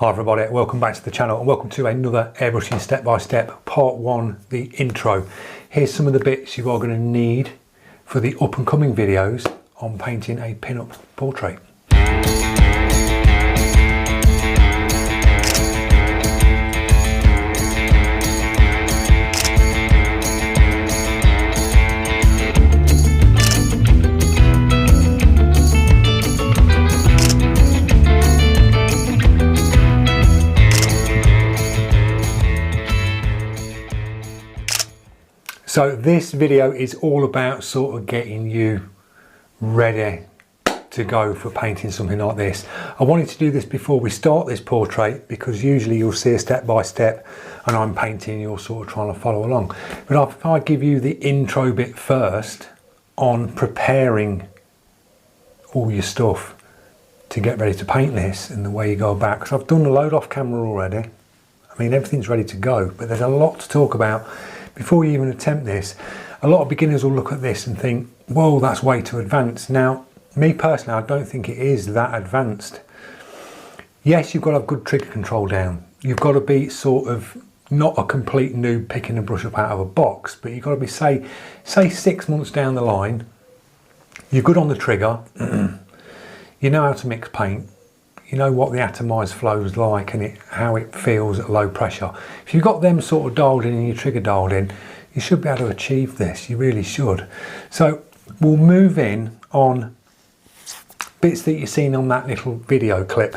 Hi everybody, welcome back to the channel and welcome to another airbrushing step-by-step part 1, the intro. Here's some of the bits you are going to need for the up and coming videos on painting a pin-up portrait. So this video is all about sort of getting you ready to go for painting something like this. I wanted to do this before we start this portrait because usually you'll see a step by step and I'm painting, you're sort of trying to follow along. But if I give you the intro bit first on preparing all your stuff to get ready to paint this and the way you go about, because I've done a load off camera already. I mean, everything's ready to go, but there's a lot to talk about before you even attempt this. A lot of beginners will look at this and think, whoa, that's way too advanced. Now, me personally, I don't think it is that advanced. Yes, you've got to have good trigger control down. You've got to be sort of not a complete noob picking a brush up out of a box, but you've got to be, say 6 months down the line, you're good on the trigger, you know how to mix paint, you know what the atomized flow is like and how it feels at low pressure. If you've got them sort of dialed in and your trigger dialed in, you should be able to achieve this. You really should. So we'll move in on bits that you've seen on that little video clip.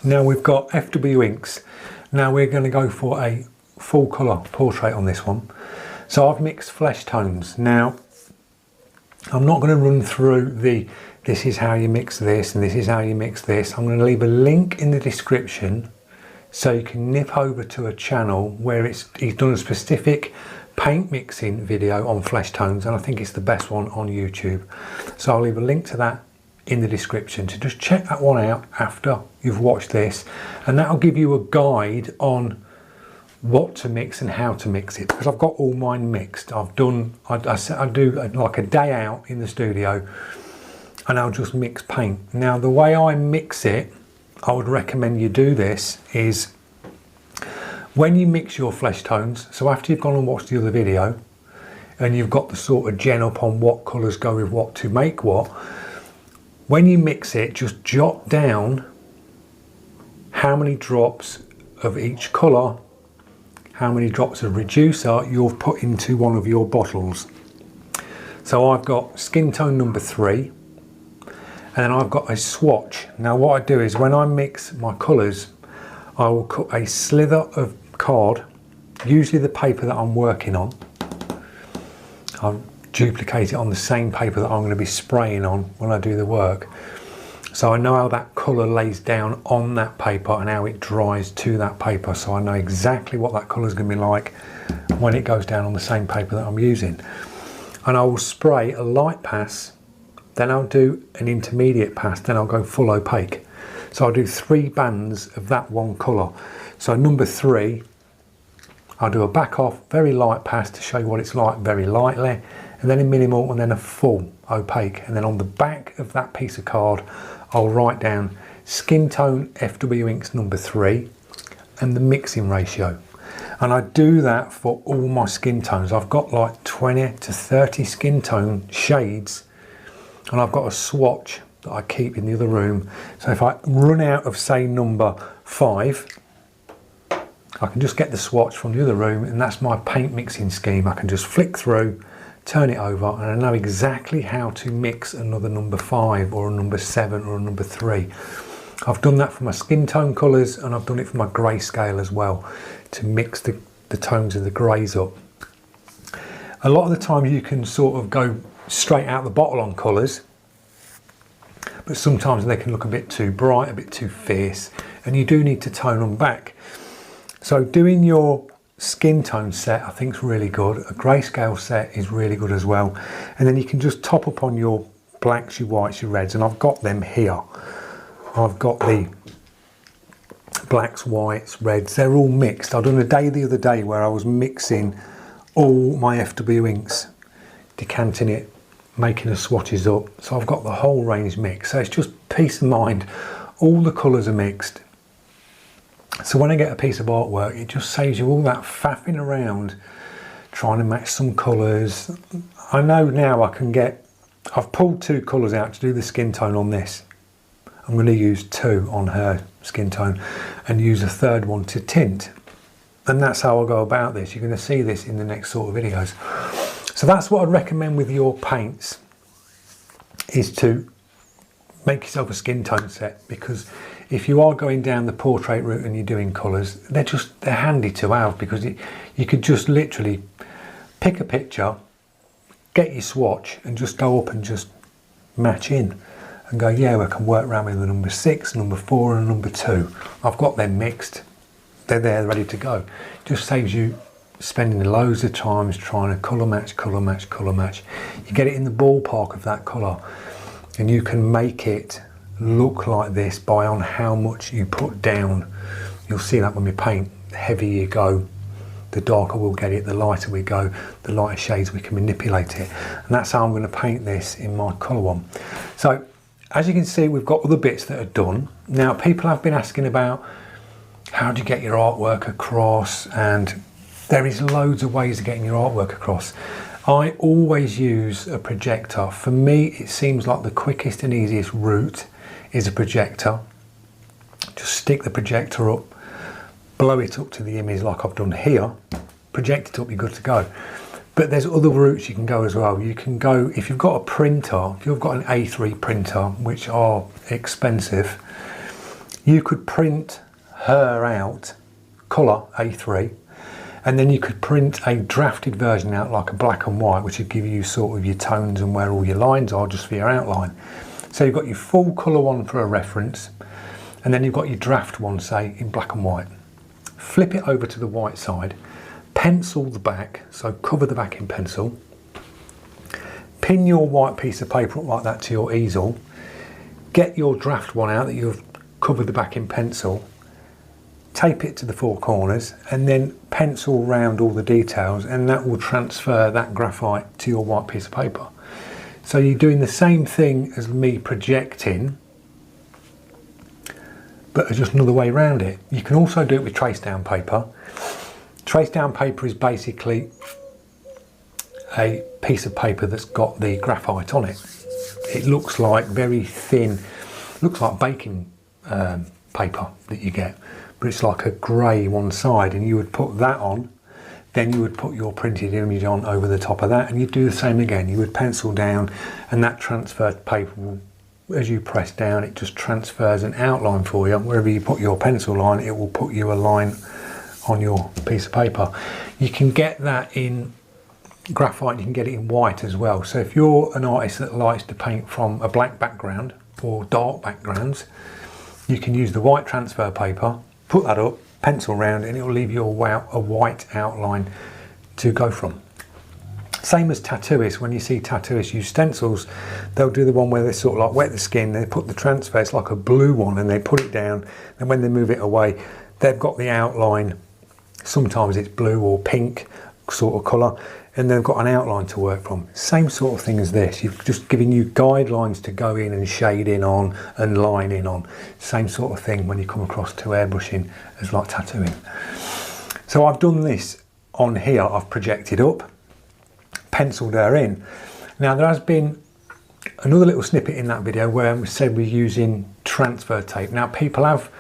Now we've got FW inks. Now we're going to go for a full colour portrait on this one. So I've mixed flesh tones. Now I'm not going to run through this is how you mix this and this is how you mix this. I'm going to leave a link in the description so you can nip over to a channel where he's done a specific paint mixing video on flesh tones, and I think it's the best one on YouTube. So I'll leave a link to that in the description to just check that one out after you've watched this, and that'll give you a guide on what to mix and how to mix it, because I've got all mine mixed. I do like a day out in the studio and I'll just mix paint. Now the way I mix it, I would recommend you do this, is when you mix your flesh tones, so after you've gone and watched the other video and you've got the sort of gen up on what colours go with what to make what, when you mix it, just jot down how many drops of each colour, how many drops of reducer you've put into one of your bottles. So I've got skin tone number 3, and then I've got a swatch. Now what I do is when I mix my colours, I will cut a slither of card, usually the paper that I'm working on. I'll duplicate it on the same paper that I'm going to be spraying on when I do the work. So I know how that colour lays down on that paper and how it dries to that paper, so I know exactly what that colour is going to be like when it goes down on the same paper that I'm using. And I will spray a light pass, then I'll do an intermediate pass, then I'll go full opaque. So I'll do 3 bands of that one colour. So number 3, I'll do a back off, very light pass to show you what it's like very lightly, and then a minimal, and then a full opaque. And then on the back of that piece of card, I'll write down skin tone FW inks number 3 and the mixing ratio. And I do that for all my skin tones. I've got like 20 to 30 skin tone shades, and I've got a swatch that I keep in the other room. So if I run out of, say, number 5, I can just get the swatch from the other room, and that's my paint mixing scheme. I can just flick through, turn it over, and I know exactly how to mix another number 5 or a number 7 or a number 3. I've done that for my skin tone colours, and I've done it for my grayscale as well, to mix the tones of the greys up. A lot of the time you can sort of go straight out the bottle on colours, but sometimes they can look a bit too bright, a bit too fierce, and you do need to tone them back. So doing your skin tone set I think is really good. A grayscale set is really good as well, and then you can just top up on your blacks, your whites, your reds, and I've got them here. I've got the blacks, whites, reds, they're all mixed. I've done a day the other day where I was mixing all my FW inks, decanting it, making the swatches up. So I've got the whole range mixed. So it's just peace of mind. All the colours are mixed. So when I get a piece of artwork, it just saves you all that faffing around trying to match some colours. I know now I've pulled 2 colours out to do the skin tone on this. I'm going to use 2 on her skin tone and use a 3rd one to tint. And that's how I go about this. You're going to see this in the next sort of videos. So that's what I'd recommend with your paints, is to make yourself a skin tone set, because if you are going down the portrait route and you're doing colours, they're handy to have, because you could just literally pick a picture, get your swatch and just go up and just match in and go, yeah, I can work around with the number 6, number 4 and number 2. I've got them mixed. They're there ready to go. Just saves you spending loads of times trying to colour match, colour match, colour match. You get it in the ballpark of that colour and you can make it look like this by on how much you put down. You'll see that when we paint. The heavier you go, the darker we'll get it, the lighter we go, the lighter shades we can manipulate it. And that's how I'm going to paint this in my colour one. So as you can see, we've got other bits that are done. Now people have been asking about how do you get your artwork across, and there is loads of ways of getting your artwork across. I always use a projector. For me, it seems like the quickest and easiest route is a projector. Just stick the projector up, blow it up to the image like I've done here, project it up, you're good to go. But there's other routes you can go as well. You can go, if you've got a printer, if you've got an A3 printer, which are expensive, you could print her out, colour A3, and then you could print a drafted version out like a black and white, which would give you sort of your tones and where all your lines are just for your outline. So you've got your full colour one for a reference, and then you've got your draft one, say, in black and white. Flip it over to the white side, pencil the back, so cover the back in pencil, pin your white piece of paper up like that to your easel, get your draft one out that you've covered the back in pencil, tape it to the 4 corners and then pencil round all the details, and that will transfer that graphite to your white piece of paper. So you're doing the same thing as me projecting, but just another way around it. You can also do it with trace down paper. Trace down paper is basically a piece of paper that's got the graphite on it. It looks like very thin, looks like baking paper that you get, but it's like a grey one side, and you would put that on, then you would put your printed image on over the top of that, and you'd do the same again. You would pencil down, and that transferred paper will, as you press down, it just transfers an outline for you. Wherever you put your pencil line, it will put you a line on your piece of paper. You can get that in graphite, you can get it in white as well. So if you're an artist that likes to paint from a black background or dark backgrounds, you can use the white transfer paper, put that up, pencil round, and it will leave you a white outline to go from. Same as tattooists. When you see tattooists use stencils, they'll do the one where they sort of like wet the skin, they put the transfer, it's like a blue one, and they put it down, and when they move it away, they've got the outline. Sometimes it's blue or pink sort of colour, and they've got an outline to work from. Same sort of thing as this. You've just given you guidelines to go in and shade in on and line in on. Same sort of thing when you come across to airbrushing as like tattooing. So I've done this on here. I've projected up, penciled her in. Now there has been another little snippet in that video where we said we're using transfer tape. Now people have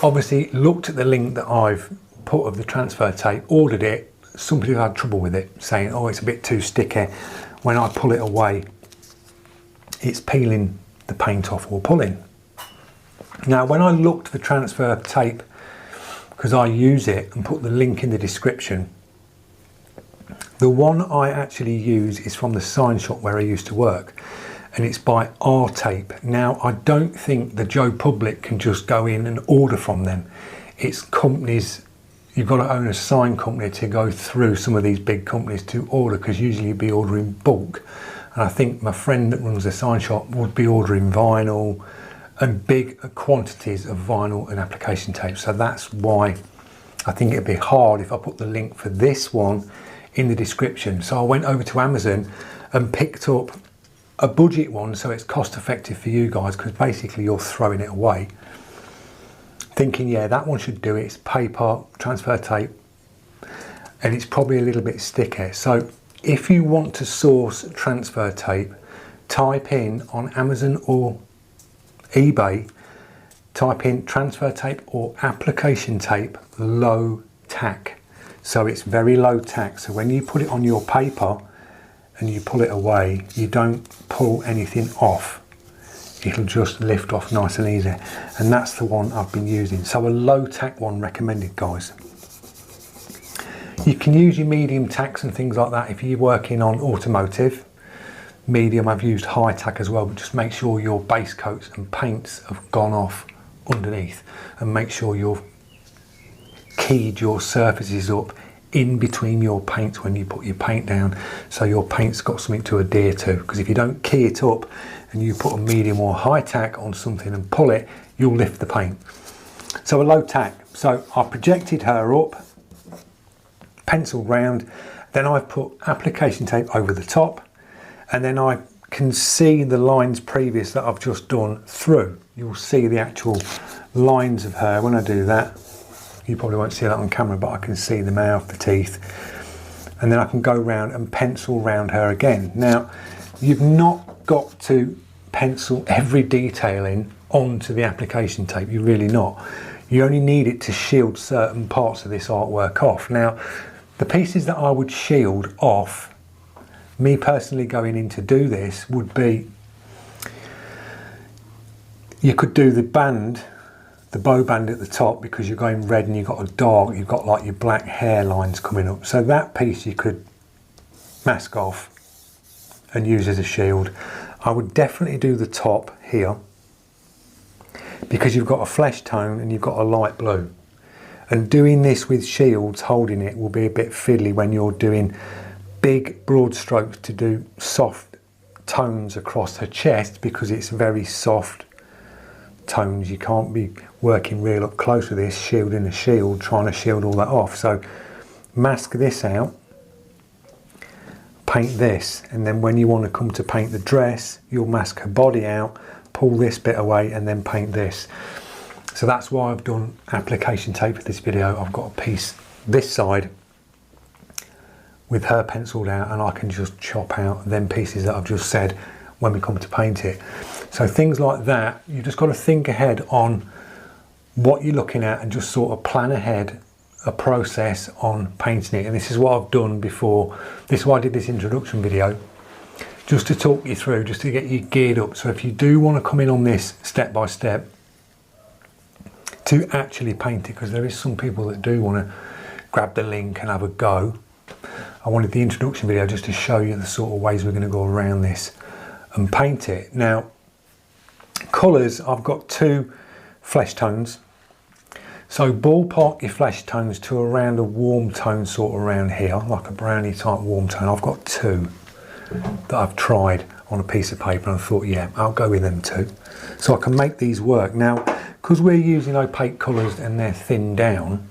obviously looked at the link that I've put of the transfer tape, ordered it. Some people have had trouble with it, saying, oh, it's a bit too sticky. When I pull it away, it's peeling the paint off or pulling. Now, when I looked for transfer tape, because I use it and put the link in the description, the one I actually use is from the sign shop where I used to work, and it's by R Tape. Now, I don't think the Joe Public can just go in and order from them. It's companies. You've got to own a sign company to go through some of these big companies to order, because usually you'd be ordering bulk. And I think my friend that runs the sign shop would be ordering vinyl and big quantities of vinyl and application tape. So that's why I think it'd be hard if I put the link for this one in the description. So I went over to Amazon and picked up a budget one, so it's cost effective for you guys, because basically you're throwing it away. thinking, yeah, that one should do it. It's paper, transfer tape, and it's probably a little bit sticky. So if you want to source transfer tape, type in on Amazon or eBay, type in transfer tape or application tape low tack. So it's very low tack. So when you put it on your paper and you pull it away, you don't pull anything off. It'll just lift off nice and easy. And that's the one I've been using. So a low tack one recommended, guys. You can use your medium tacks and things like that if you're working on automotive. Medium, I've used high tack as well, but just make sure your base coats and paints have gone off underneath, and make sure you've keyed your surfaces up in between your paints when you put your paint down, so your paint's got something to adhere to. Because if you don't key it up and you put a medium or high tack on something and pull it, you'll lift the paint. So a low tack. So I projected her up, penciled round, then I've put application tape over the top, and then I can see the lines previous that I've just done through. You'll see the actual lines of her when I do that. You probably won't see that on camera, but I can see the mouth, the teeth, and then I can go round and pencil round her again. Now, you've not got to pencil every detail in onto the application tape, you're really not. You only need it to shield certain parts of this artwork off. Now, the pieces that I would shield off, me personally going in to do this, would be, you could do the band, the bow band at the top, because you're going red and you've got a dark, you've got like your black hair lines coming up. So that piece you could mask off and use as a shield. I would definitely do the top here, because you've got a flesh tone and you've got a light blue. And doing this with shields, holding it, will be a bit fiddly when you're doing big broad strokes to do soft tones across her chest, because it's very soft tones. You can't be working real up close with this, shielding a shield, trying to shield all that off. So mask this out, paint this, and then when you want to come to paint the dress, you'll mask her body out, pull this bit away, and then paint this. So that's why I've done application tape for this video. I've got a piece this side with her penciled out, and I can just chop out them pieces that I've just said when we come to paint it. So things like that, you just got to think ahead on what you're looking at and just sort of plan ahead a process on painting it. And this is what I've done before. This is why I did this introduction video, just to talk you through, just to get you geared up. So if you do want to come in on this step by step to actually paint it, because there is some people that do want to grab the link and have a go. I wanted the introduction video just to show you the sort of ways we're going to go around this and paint it. Now, colours, I've got two flesh tones. So ballpark your flesh tones to around a warm tone, sort of around here, like a brownie type warm tone. I've got two that I've tried on a piece of paper, and I thought, yeah, I'll go with them two. So I can make these work. Now, because we're using opaque colours and they're thinned down,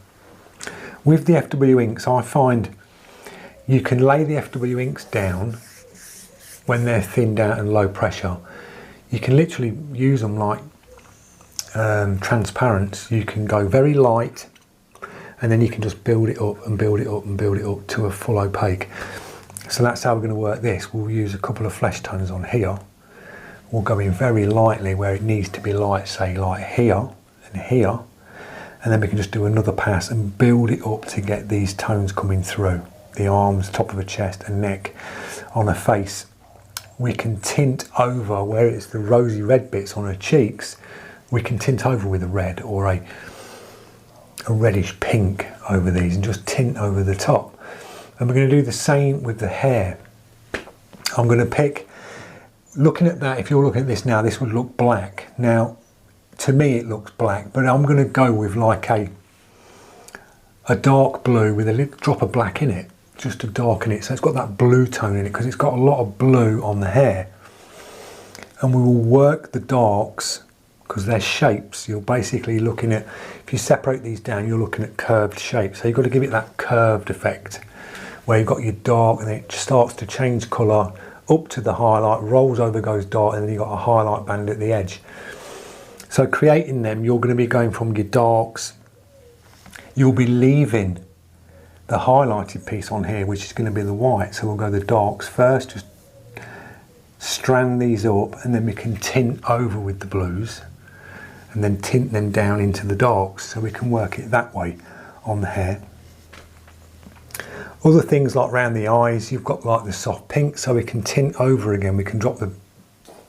with the FW inks, I find you can lay the FW inks down when they're thinned out and low pressure. You can literally use them like transparents. You can go very light, and then you can just build it up and build it up and build it up to a full opaque. So that's how we're going to work this. We'll use a couple of flesh tones on here. We'll go in very lightly where it needs to be light, say like here and here, and then we can just do another pass and build it up to get these tones coming through. The arms, top of the chest and neck. On her face, we can tint over where it's the rosy red bits on her cheeks. We can tint over with a red or a reddish pink over these, and just tint over the top. And we're going to do the same with the hair. I'm going to pick, looking at that, if you're looking at this now, this would look black. Now, to me it looks black, but I'm going to go with like a dark blue with a little drop of black in it, just to darken it. So it's got that blue tone in it, because it's got a lot of blue on the hair. And we will work the darks, because they're shapes. You're basically looking at, if you separate these down, you're looking at curved shapes. So you've got to give it that curved effect, where you've got your dark and it starts to change colour up to the highlight, rolls over, goes dark, and then you've got a highlight band at the edge. So creating them, you're going to be going from your darks. You'll be leaving the highlighted piece on here, which is going to be the white. So we'll go the darks first, just strand these up, and then we can tint over with the blues and then tint them down into the darks, so we can work it that way on the hair. Other things like around the eyes, you've got like the soft pink, so we can tint over again. We can drop the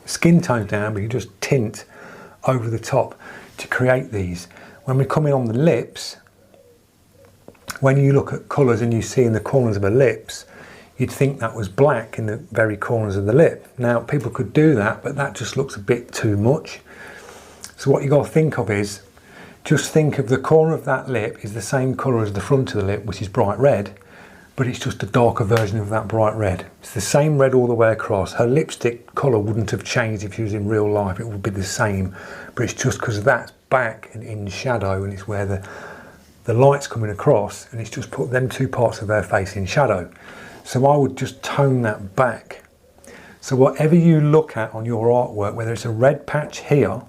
skin tone down, we can just tint over the top to create these. When we come in on the lips, when you look at colours and you see in the corners of the lips, you'd think that was black in the very corners of the lip. Now, people could do that, but that just looks a bit too much. So what you got to think of is, just think of the corner of that lip is the same colour as the front of the lip, which is bright red, but it's just a darker version of that bright red. It's the same red all the way across. Her lipstick colour wouldn't have changed if she was in real life, it would be the same, but it's just because that's back and in shadow, and it's where the light's coming across, and it's just put them two parts of her face in shadow. So I would just tone that back. So whatever you look at on your artwork, whether it's a red patch here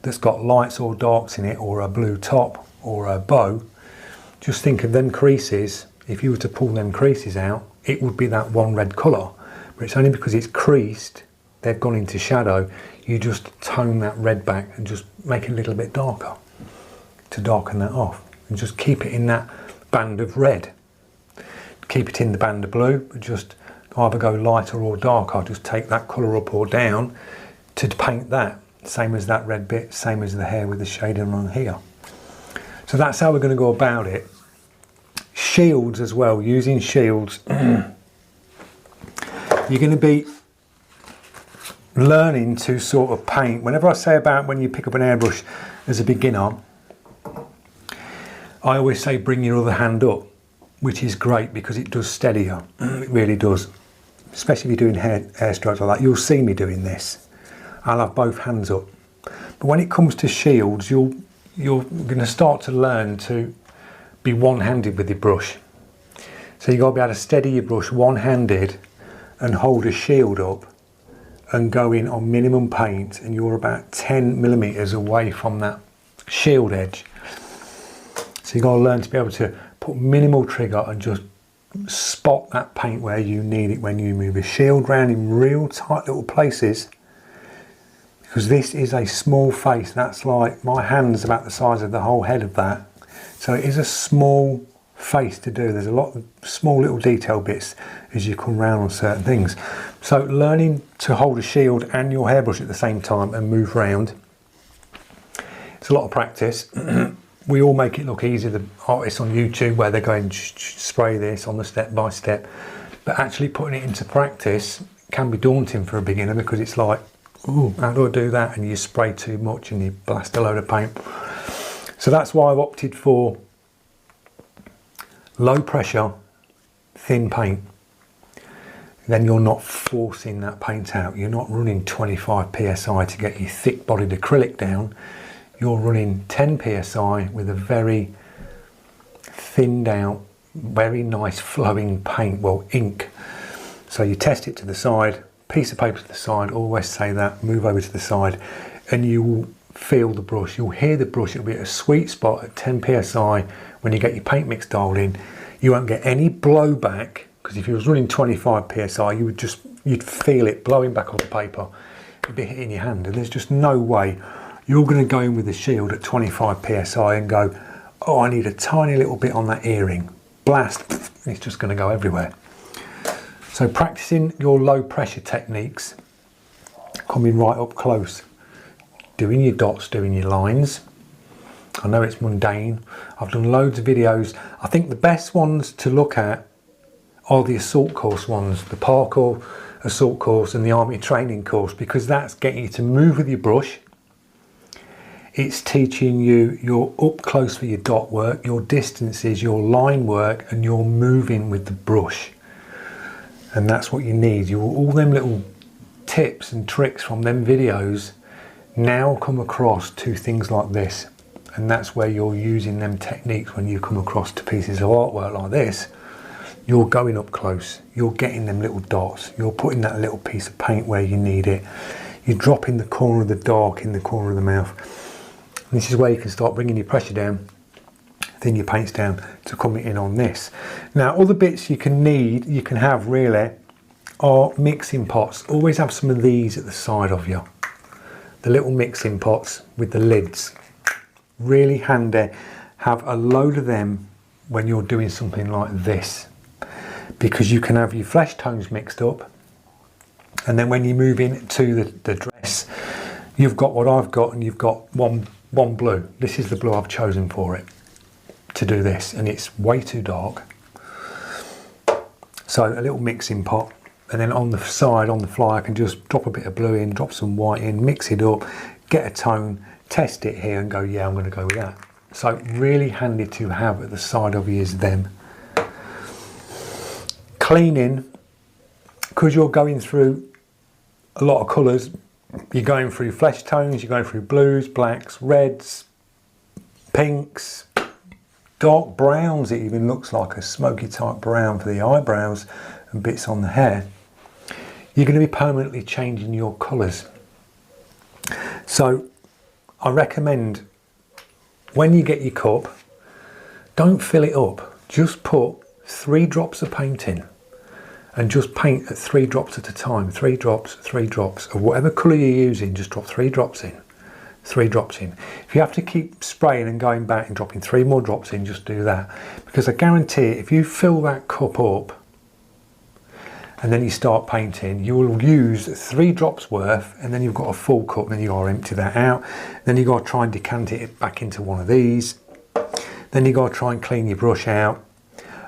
that's got lights or darks in it, or a blue top or a bow, just think of them creases. If you were to pull them creases out, it would be that one red colour, but it's only because it's creased, they've gone into shadow. You just tone that red back and just make it a little bit darker to darken that off, and just keep it in that band of red. Keep it in the band of blue, but just either go lighter or darker. Just take that colour up or down to paint that. Same as that red bit, same as the hair with the shading on here. So that's how we're going to go about it. Shields as well, using shields. You're going to be learning to sort of paint. Whenever I say about when you pick up an airbrush as a beginner, I always say bring your other hand up, which is great because it does steady you. It really does. Especially if you're doing hair strokes like that. You'll see me doing this. I'll have both hands up. But when it comes to shields, you're going to start to learn to be one-handed with your brush. So you've got to be able to steady your brush one-handed and hold a shield up and go in on minimum paint, and you're about 10 millimeters away from that shield edge. So you've got to learn to be able to put minimal trigger and just spot that paint where you need it when you move a shield around in real tight little places. Because this is a small face, that's like my hand's about the size of the whole head of that. So it is a small face to do. There's a lot of small little detail bits as you come round on certain things. So learning to hold a shield and your hairbrush at the same time and move round, it's a lot of practice. We all make it look easy, the artists on YouTube, where they're going spray this on the step by step, but actually putting it into practice can be daunting for a beginner, because it's like, ooh, how do I do that? And you spray too much and you blast a load of paint. So that's why I've opted for low pressure, thin paint. Then you're not forcing that paint out. You're not running 25 psi to get your thick bodied acrylic down. You're running 10 psi with a very thinned out, very nice flowing paint, well, ink. So you test it to the side, piece of paper to the side, always say that, move over to the side, and you will feel the brush. You'll hear the brush. It'll be at a sweet spot at 10 psi when you get your paint mix dialed in. You won't get any blowback, because if you was running 25 psi, you'd feel it blowing back off the paper. It'd be hitting your hand, and there's just no way you're going to go in with the shield at 25 psi and go, oh, I need a tiny little bit on that earring. Blast, it's just going to go everywhere. So practicing your low pressure techniques, coming right up close, doing your dots, doing your lines. I know it's mundane. I've done loads of videos. I think the best ones to look at are the assault course ones, the parkour assault course and the army training course, because that's getting you to move with your brush. It's teaching you your up close for your dot work, your distances, your line work, and your moving with the brush. And that's what you need. All them little tips and tricks from them videos now come across to things like this. And that's where you're using them techniques when you come across to pieces of artwork like this. You're going up close, you're getting them little dots, you're putting that little piece of paint where you need it. you drop in the corner of the dark, in the corner of the mouth. And this is where you can start bringing your pressure down, thin your paints down to come in on this. Now other bits you can have really are mixing pots. Always have some of these at the side of you. The little mixing pots with the lids. Really handy. Have a load of them when you're doing something like this, because you can have your flesh tones mixed up, and then when you move into the dress, you've got what I've got, and you've got one blue. This is the blue I've chosen for it to do this, and it's way too dark. So a little mixing pot, and then on the side, on the fly, I can just drop a bit of blue in, drop some white in, mix it up, get a tone, test it here and go, yeah, I'm going to go with that. So really handy to have at the side of you is them. Cleaning, because you're going through a lot of colours, you're going through flesh tones, you're going through blues, blacks, reds, pinks, dark browns. It even looks like a smoky type brown for the eyebrows and bits on the hair. You're going to be permanently changing your colours. So I recommend when you get your cup, don't fill it up. Just put 3 drops of paint in and just paint at 3 drops at a time. 3 drops of whatever colour you're using, just drop 3 drops in. 3 drops in. If you have to keep spraying and going back and dropping 3 more drops in, just do that. Because I guarantee if you fill that cup up and then you start painting, you will use 3 drops worth, and then you've got a full cup, and then you've got to empty that out. Then you've got to try and decant it back into one of these. Then you've got to try and clean your brush out.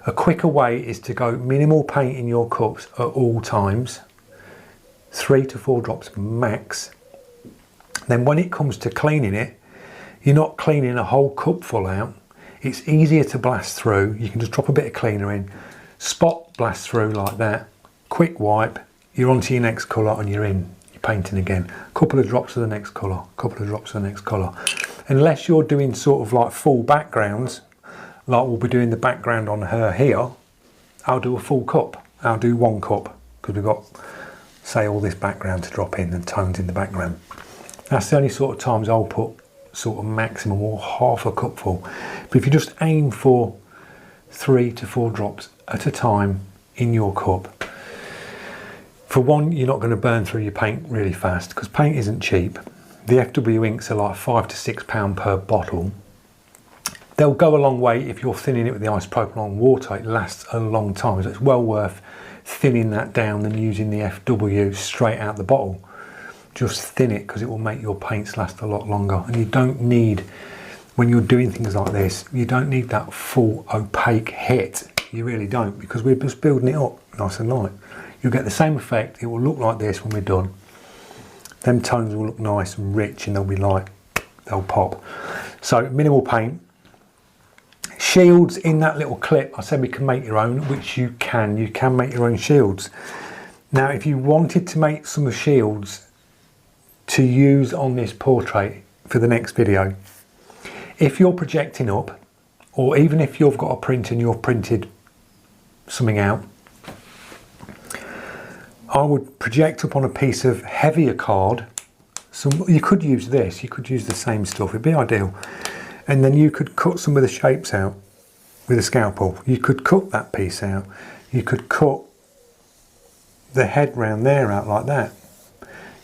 A quicker way is to go minimal paint in your cups at all times. 3 to 4 drops max. Then when it comes to cleaning it, you're not cleaning a whole cup full out. It's easier to blast through. You can just drop a bit of cleaner in, spot blast through like that. Quick wipe, you're onto your next colour and you're in, you're painting again. A couple of drops of the next colour, a couple of drops of the next colour. Unless you're doing sort of like full backgrounds, like we'll be doing the background on her here, I'll do a full cup. I'll do 1 cup, because we've got, say, all this background to drop in and tones in the background. That's the only sort of times I'll put sort of maximum or half a cup full. But if you just aim for 3 to 4 drops at a time in your cup, for one, you're not going to burn through your paint really fast, because paint isn't cheap. The FW inks are like £5 to £6 per bottle. They'll go a long way if you're thinning it with the isopropyl on water. It lasts a long time, so it's well worth thinning that down than using the FW straight out the bottle. Just thin it, because it will make your paints last a lot longer. And you don't need, when you're doing things like this, you don't need that full opaque hit. You really don't, because we're just building it up nice and light. You'll get the same effect. It will look like this when we're done. Them tones will look nice and rich, and they'll be like, they'll pop. So minimal paint. Shields in that little clip, I said we can make your own, which you can. You can make your own shields. Now, if you wanted to make some of the shields to use on this portrait for the next video, if you're projecting up, or even if you've got a print and you've printed something out, I would project up on a piece of heavier card. You could use this, you could use the same stuff, it'd be ideal. And then you could cut some of the shapes out with a scalpel. You could cut that piece out. You could cut the head round there out like that.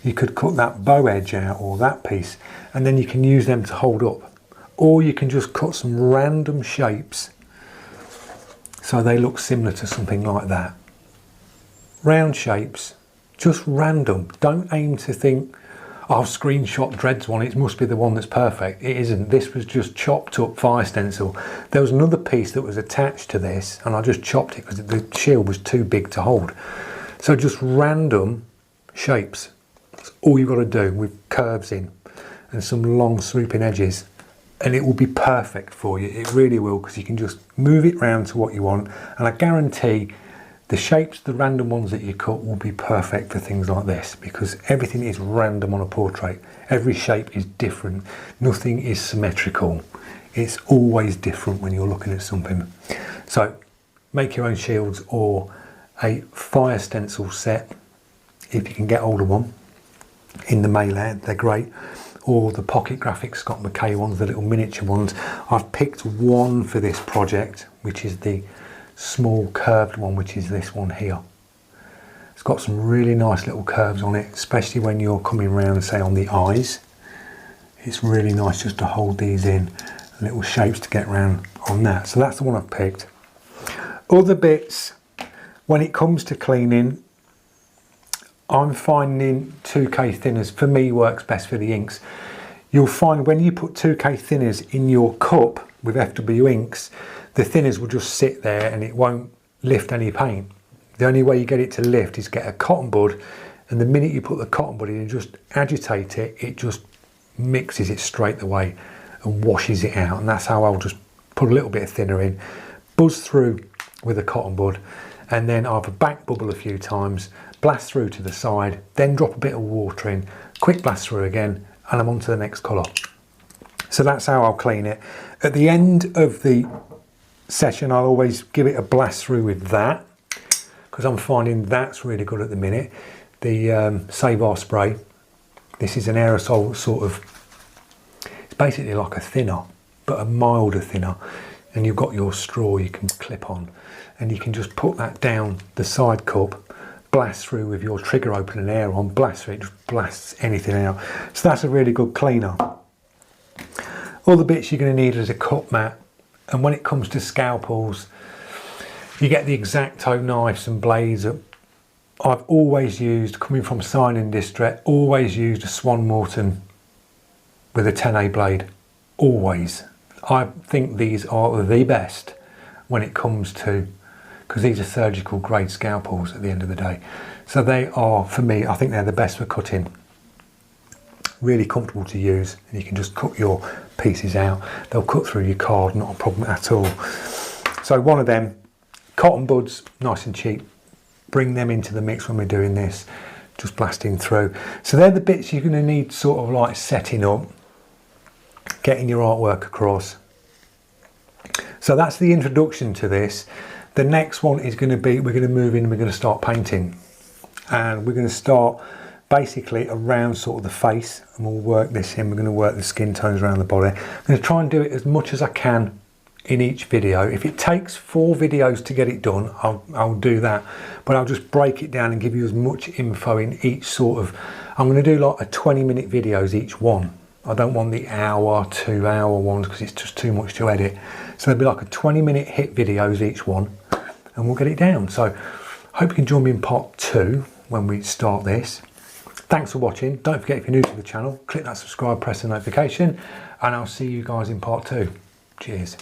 You could cut that bow edge out, or that piece, and then you can use them to hold up. Or you can just cut some random shapes so they look similar to something like that. Round shapes, just random. Don't aim to think, oh, I've screenshot Dread's one, it must be the one that's perfect. It isn't. This was just chopped up fire stencil. There was another piece that was attached to this, and I just chopped it because the shield was too big to hold. So just random shapes. That's all you've got to do, with curves in and some long swooping edges, and it will be perfect for you. It really will, because you can just move it round to what you want, and I guarantee the shapes, the random ones that you cut, will be perfect for things like this, because everything is random on a portrait. Every shape is different. Nothing is symmetrical. It's always different when you're looking at something. So make your own shields, or a fire stencil set if you can get hold of one. in the mailer, they're great. Or the Pocket Graphics Scott McKay ones, the little miniature ones. I've picked one for this project, which is the small curved one, which is this one here. It's got some really nice little curves on it, especially when you're coming around, say, on the eyes. It's really nice just to hold these in, little shapes to get around on that. So that's the one I've picked. Other bits, when it comes to cleaning, I'm finding 2K thinners, for me, works best for the inks. You'll find when you put 2K thinners in your cup with FW inks, the thinners will just sit there and it won't lift any paint. The only way you get it to lift is get a cotton bud, and the minute you put the cotton bud in and just agitate it, it just mixes it straight away and washes it out. And that's how I'll just put a little bit of thinner in, buzz through with a cotton bud, and then either back bubble a few times, blast through to the side, then drop a bit of water in, quick blast through again, and I'm on to the next colour. So that's how I'll clean it. At the end of the session, I'll always give it a blast through with that, because I'm finding that's really good at the minute. The Save Our spray. This is an aerosol sort of, it's basically like a thinner, but a milder thinner. And you've got your straw you can clip on, and you can just put that down the side cup, blast through with your trigger open and air on, blast through, it just blasts anything out. So that's a really good cleaner. All the bits you're going to need is a cut mat, and when it comes to scalpels, you get the X-Acto knives and blades. I've always used, coming from Sign & Distress, always used a Swan Morton with a 10A blade, always. I think these are the best when it comes to, because these are surgical grade scalpels at the end of the day. So they are, for me, I think they're the best for cutting. Really comfortable to use, and you can just cut your pieces out. They'll cut through your card, not a problem at all. So one of them, cotton buds, nice and cheap. Bring them into the mix when we're doing this, just blasting through. So they're the bits you're going to need sort of like setting up, getting your artwork across. So that's the introduction to this. The next one is going to be, we're going to move in and we're going to start painting. And we're going to start basically around sort of the face, and we'll work this in. We're going to work the skin tones around the body. I'm going to try and do it as much as I can in each video. If it takes 4 videos to get it done, I'll do that, but I'll just break it down and give you as much info in each sort of, I'm going to do like a 20-minute videos each one. I don't want the hour, 2-hour ones, because it's just too much to edit. So there'll be like a 20-minute hit videos each one, and we'll get it down. So hope you can join me in part 2 when we start this. Thanks for watching. Don't forget, if you're new to the channel, click that subscribe, press the notification, and I'll see you guys in part 2. Cheers.